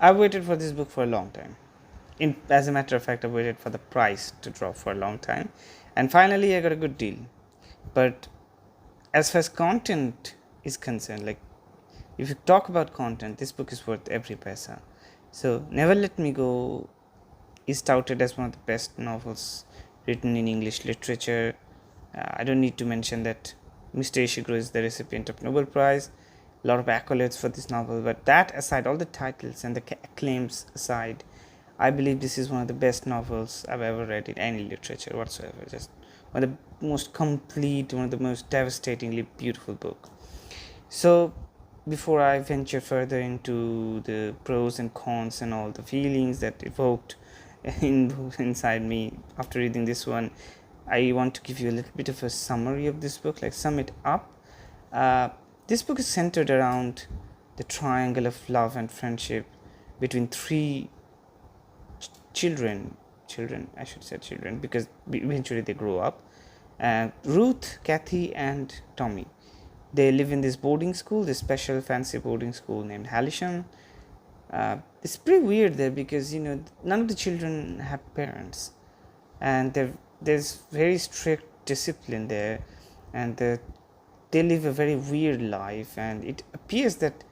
I waited for this book for a long time. As a matter of fact, I waited for the price to drop for a long time, and finally I got a good deal. But as far as content is concerned, like if you talk about content, this book is worth every paisa. So Never Let Me Go is touted as one of the best novels written in English literature. I don't need to mention that Mr. Ishiguro is the recipient of Nobel Prize. A lot of accolades for this novel, but that aside, all the titles and the acclaims aside, I believe this is one of the best novels I've ever read in any literature whatsoever. Just one of the most complete, one of the most devastatingly beautiful book. So before I venture further into the pros and cons and all the feelings that evoked inside me after reading this one, I want to give you a little bit of a summary of this book, like sum it up. This book is centered around the triangle of love and friendship between three children, I should say children, because eventually they grow up. Ruth, Kathy, and Tommy. They live in this boarding school, this special fancy boarding school named Halisham. It's pretty weird there because none of the children have parents, and there's very strict discipline there, and they live a very weird life, and it appears that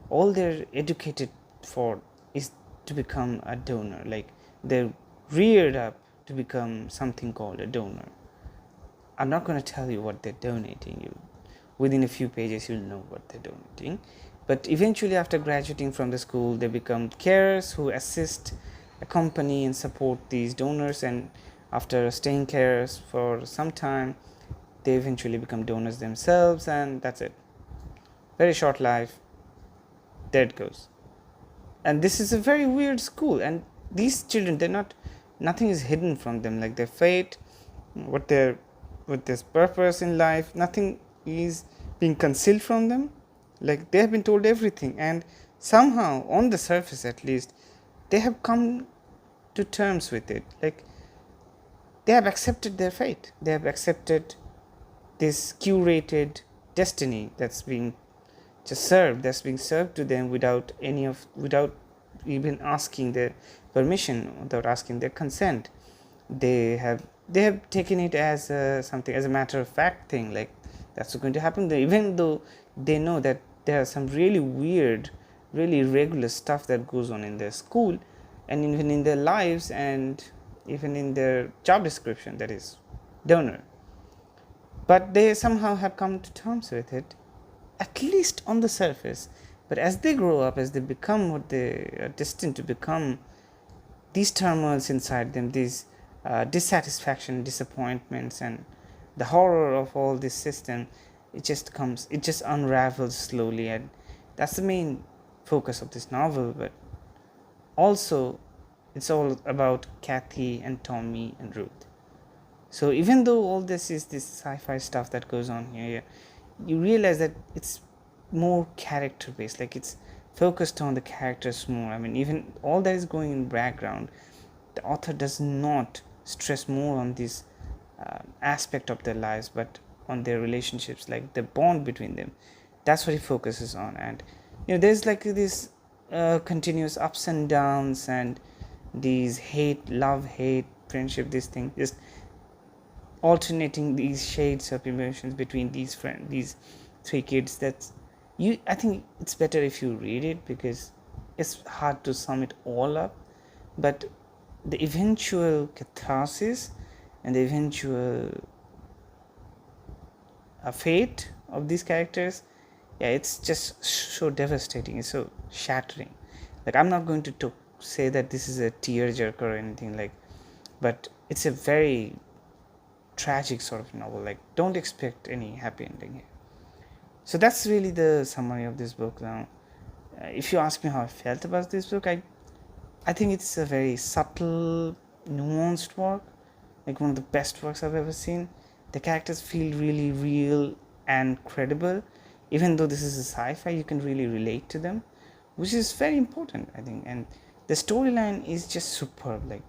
all they're educated for is to become a donor. Like they're reared up to become something called a donor. I'm not going to tell you what they're donating. You within a few pages you'll know what they're donating. But eventually, after graduating from the school, they become carers who assist, accompany, and support these donors. And after staying carers for some time, they eventually become donors themselves, and that's it. Very short life. There it goes. And this is a very weird school, and these children, nothing is hidden from them, like their fate, what their purpose in life, nothing is being concealed from them. Like they have been told everything, and somehow on the surface at least they have come to terms with it. Like they have accepted their fate, they have accepted this curated destiny that's being served to them without even asking their permission, without asking their consent. They have taken it as something, as a matter of fact thing, like that's going to happen, even though they know that there are some really weird, really irregular stuff that goes on in their school and even in their lives and even in their job description, that is donor. But they somehow have come to terms with it, at least on the surface. But as they grow up, as they become what they are destined to become, these turmoils inside them, these dissatisfaction, disappointments, and the horror of all this system, it just unravels slowly, and that's the main focus of this novel. But also it's all about Kathy and Tommy and Ruth. So even though all this is this sci-fi stuff that goes on here, you realize that it's more character based, like it's focused on the characters more. I mean, even all that is going in background, the author does not stress more on this aspect of their lives, but on their relationships, like the bond between them. That's what he focuses on. And there's like this continuous ups and downs, and these love, hate, friendship, this thing, just alternating these shades of emotions between these three kids. I think it's better if you read it, because it's hard to sum it all up. But the eventual catharsis and the eventual fate of these characters, it's just so devastating, it's so shattering. Like I'm not going to say that this is a tearjerker or anything, like, but it's a very tragic sort of novel. Like don't expect any happy ending here. So that's really the summary of this book. Now if you ask me how I felt about this book, I think it's a very subtle, nuanced work, like one of the best works I've ever seen. The characters feel really real and credible. Even though this is a sci-fi, you can really relate to them, which is very important, I think. And the storyline is just superb, like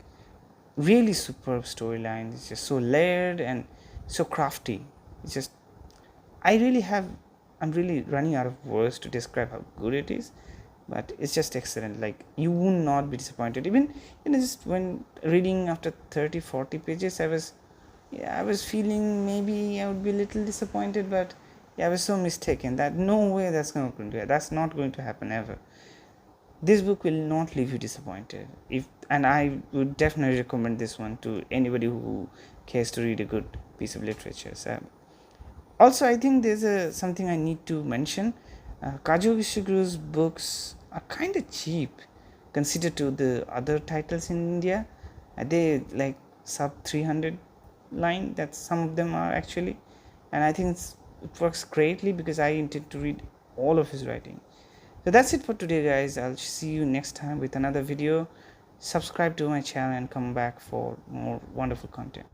really superb storyline. It's just so layered and so crafty. It's just, I'm really running out of words to describe how good it is. but it's just excellent. Like, you will not be disappointed. Even, just when reading after 30-40 pages, I was feeling maybe I would be a little disappointed, but I was so mistaken that no way that's not going to happen ever. This book will not leave you disappointed, and I would definitely recommend this one to anybody who cares to read a good piece of literature. So, also, I think there's something I need to mention. Kazuo Ishiguro's books are kind of cheap considered to the other titles in India. They like sub 300 line, that some of them are actually, and I think it works greatly because I intend to read all of his writing. So that's it for today, guys. I'll see you next time with another video. Subscribe to my channel and come back for more wonderful content.